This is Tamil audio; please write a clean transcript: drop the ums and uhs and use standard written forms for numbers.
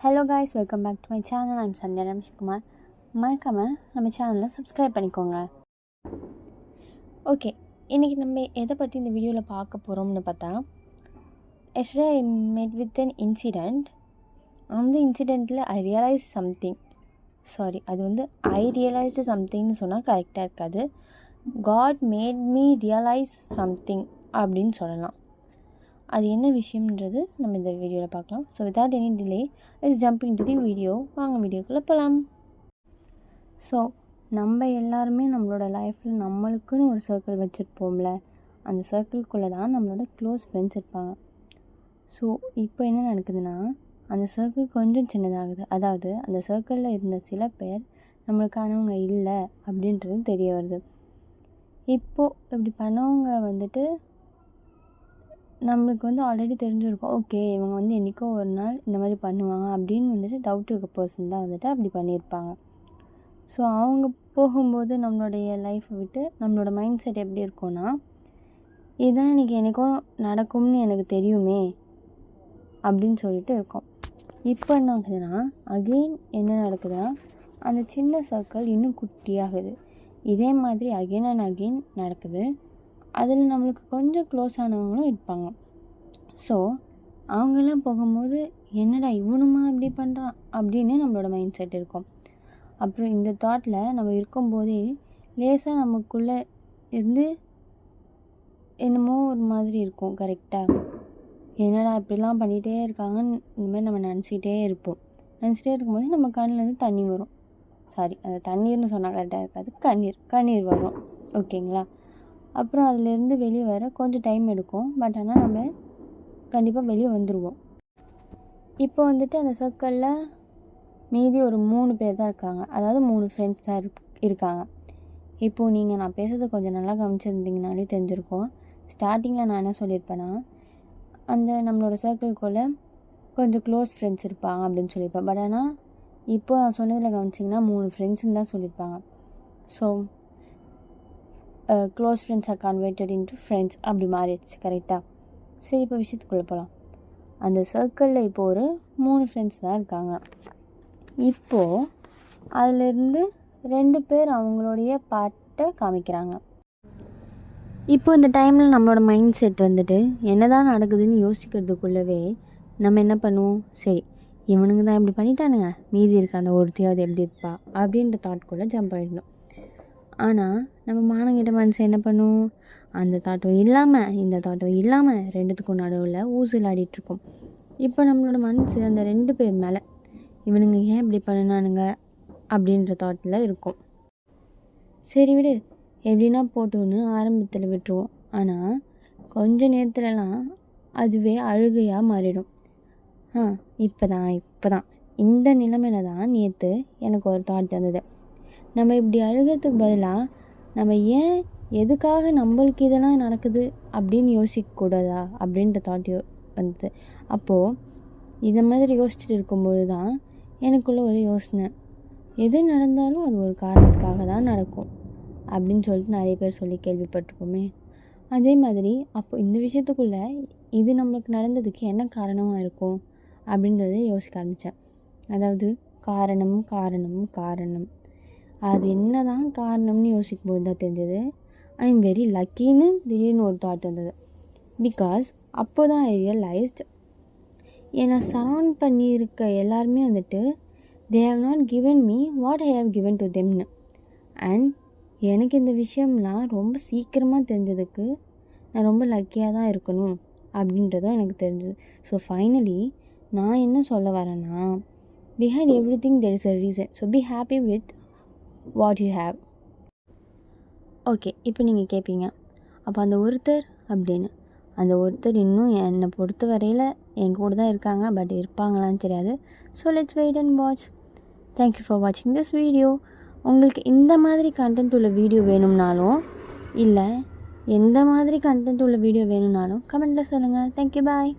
Hello guys, welcome back to my channel. I'm Sandhya Rameshkumar. மறக்காமல் நம்ம சேனலில் சப்ஸ்கிரைப் பண்ணிக்கோங்க. ஓகே, இன்றைக்கி நம்ம எதை பற்றி இந்த வீடியோவில் பார்க்க போகிறோம்னு பார்த்தா, எஸ்டர்டே ஐ மெட் வித் அன் இன்சிடெண்ட். அந்த இன்சிடெண்ட்டில் ஐ ரியலைஸ்டு சம்திங்னு சொன்னால் கரெக்டாக இருக்காது. God made me realise something அப்படின்னு சொல்லலாம். அது என்ன விஷயம்ன்றது நம்ம இந்த வீடியோவில் பார்க்கலாம். So without any delay let's jump into the video. வாங்க வீடியோக்குள்ளே போகலாம். ஸோ நம்ம எல்லாருமே நம்மளோட லைஃப்பில் நம்மளுக்குன்னு ஒரு சர்க்கிள் வச்சுருப்போம்ல, அந்த சர்க்கிள்குள்ளே தான் நம்மளோட க்ளோஸ் ஃப்ரெண்ட்ஸ் இருப்பாங்க. ஸோ இப்போ என்ன நடக்குதுன்னா, அந்த சர்க்கிள் கொஞ்சம் சின்னதாகுது. அதாவது அந்த சர்க்கிளில் இருந்த சில பேர் நம்மளுக்கானவங்க இல்லை அப்படின்றது தெரிய வருது. இப்போது இப்படி பண்ணவங்க வந்துட்டு நம்மளுக்கு ஆல்ரெடி தெரிஞ்சிருக்கும். ஓகே, இவங்க என்றைக்கோ ஒரு நாள் இந்த மாதிரி பண்ணுவாங்க அப்படின்னு வந்துட்டு டவுட் இருக்க பர்சன் தான் வந்துட்டு அப்படி பண்ணியிருப்பாங்க. ஸோ அவங்க போகும்போது நம்மளுடைய லைஃப்பை விட்டு நம்மளோட மைண்ட் செட் எப்படி இருக்கும்னா, இதுதான் இன்றைக்கி என்றைக்கும் நடக்கும்னு எனக்கு தெரியுமே அப்படின்னு சொல்லிட்டு இருக்கோம். இப்போ என்ன ஆகுதுன்னா, அகெயின் என்ன நடக்குதுன்னா, அந்த சின்ன சர்க்கிள் இன்னும் குட்டியாகுது. இதே மாதிரி அகெயின் அண்ட் அகெயின் நடக்குது. அதில் நம்மளுக்கு கொஞ்சம் க்ளோஸ் ஆனவங்களும் இருப்பாங்க. ஸோ அவங்கெல்லாம் போகும்போது என்னடா இவனுமா இப்படி பண்ணுறான் அப்படின்னு நம்மளோட மைண்ட் செட் இருக்கும். அப்புறம் இந்த தாட்டில் நம்ம இருக்கும்போதே லேசாக நமக்குள்ளே இருந்து என்னமோ ஒரு மாதிரி இருக்கும். கரெக்டாக என்னடா இப்படிலாம் பண்ணிகிட்டே இருக்காங்கன்னு இந்தமாதிரி நம்ம நினச்சிக்கிட்டே இருக்கும்போது நம்ம கண்ணிலேருந்து தண்ணி வரும். அந்த தண்ணீர்னு சொன்னால் கரெக்டாக இருக்காது, கண்ணீர் வரும். ஓகேங்களா? அப்புறம் அதிலேருந்து வெளியே வர கொஞ்சம் டைம் எடுக்கும். பட் ஆனால் நம்ம கண்டிப்பாக வெளியே வந்துடுவோம். இப்போ வந்துட்டு அந்த சர்க்கிளில் மீதி ஒரு 3 பேர் தான் இருக்காங்க. அதாவது 3 ஃப்ரெண்ட்ஸ் தான் இருக்காங்க. இப்போது நான் பேசுகிறத கொஞ்சம் நல்லா கவனிச்சிருந்தீங்கனாலே தெரிஞ்சிருக்கும். ஸ்டார்டிங்கில் நான் என்ன சொல்லியிருப்பேன்னா, அந்த நம்மளோட சர்க்கிள்குள்ளே கொஞ்சம் க்ளோஸ் ஃப்ரெண்ட்ஸ் இருப்பாங்க அப்படின்னு சொல்லியிருப்பேன். பட் ஆனால் இப்போ நான் சொன்னதில் கவனிச்சிங்கன்னா 3 ஃப்ரெண்ட்ஸுன்னு தான் சொல்லியிருப்பாங்க. So close friends are converted into friends அப்படி மாறிடுச்சு. கரெக்டாக? சரி, இப்போ விஷயத்துக்குள்ளே போகலாம். அந்த சர்க்கிளில் இப்போது ஒரு 3 ஃப்ரெண்ட்ஸ் தான் இருக்காங்க. இப்போது அதிலேருந்து 2 பேர் அவங்களுடைய பார்ட்டை காமிக்கிறாங்க. இப்போ இந்த டைமில் நம்மளோட மைண்ட் செட் வந்துட்டு என்ன தான் நடக்குதுன்னு யோசிக்கிறதுக்குள்ளவே நம்ம என்ன பண்ணுவோம், சரி இவனுங்க தான் இப்படி பண்ணிட்டானுங்க, மீதி இருக்க அந்த ஒருத்தையாவது எப்படி இருப்பா அப்படின்ற தாட்குள்ளே ஜம்ப் ஆகிடணும். ஆனால் நம்ம மானங்கிட்ட மனசு என்ன பண்ணும், அந்த தாட்டம் இல்லாமல் இந்த தாட்டம் இல்லாமல் ரெண்டுத்துக்கும் நடுவில் ஊசலாடிட்டுருக்கோம். இப்போ நம்மளோட மனசு அந்த 2 பேர் மேலே இவனுங்க ஏன் இப்படி பண்ணினானுங்க அப்படின்ற தாட்டில் இருக்கும். சரி விடு, எப்படின்னா போட்டுன்னு ஆரம்பத்தில் விட்டுருவோம். ஆனால் கொஞ்ச நேரத்துலலாம் அதுவே அழுகையாக மாறிடும். இப்போ தான் இந்த நிலைமையில தான் நேற்று எனக்கு ஒரு தாட் வந்தது. நம்ம இப்படி அழுகிறதுக்கு பதிலாக நம்ம ஏன் எதுக்காக நம்மளுக்கு இதெல்லாம் நடக்குது அப்படின்னு யோசிக்கக்கூடாதா அப்படின்ற தாட் வந்தது. அப்போது இதை மாதிரி யோசிச்சுட்டு இருக்கும்போது தான் எனக்குள்ளே ஒரு யோசனை, எது நடந்தாலும் அது ஒரு காரணத்துக்காக தான் நடக்கும் அப்படின்னு சொல்லிட்டு நிறைய பேர் சொல்லி கேள்விப்பட்டிருப்போமே. அதே மாதிரி அப்போ இந்த விஷயத்துக்குள்ளே இது நம்மளுக்கு நடந்ததுக்கு என்ன காரணமாக இருக்கும் அப்படின்றத யோசிக்க ஆரம்பித்தேன். அதாவது காரணம் அது என்ன தான் காரணம்னு யோசிக்கும்போது தான் தெரிஞ்சது ஐ எம் வெரி லக்கின்னு திடீர்னு ஒரு தாட் வந்தது. பிகாஸ் அப்போ தான் ஐ ரியலைஸ்ட், என்னை சரௌண்ட் பண்ணியிருக்க எல்லாருமே வந்துட்டு they have not given me what I have given to தெம்னு. அண்ட் எனக்கு இந்த விஷயம்லாம் ரொம்ப சீக்கிரமாக தெரிஞ்சதுக்கு நான் ரொம்ப லக்கியாக தான் இருக்கணும் அப்படின்றதும் எனக்கு தெரிஞ்சது. ஸோ ஃபைனலி நான் என்ன சொல்ல வரேன்னா, behind everything there is a reason. So be happy with what you have. Okay, இப்போ நீங்கள் கேட்பீங்க, அப்போ அந்த ஒருத்தர் அப்படின்னு, அந்த ஒருத்தர் இன்னும் என்னை பொறுத்த வரையில் என் கூட தான் இருக்காங்க. பட் இருப்பாங்களான்னு தெரியாது. So let's wait and watch. Thank you for வாட்சிங் திஸ் வீடியோ. உங்களுக்கு இந்த மாதிரி கண்டென்ட் உள்ள வீடியோ வேணும்னாலும் இல்லை எந்த மாதிரி கண்டென்ட் உள்ள வீடியோ வேணும்னாலும் கமெண்ட்டில் சொல்லுங்கள். தேங்க்யூ, பாய்.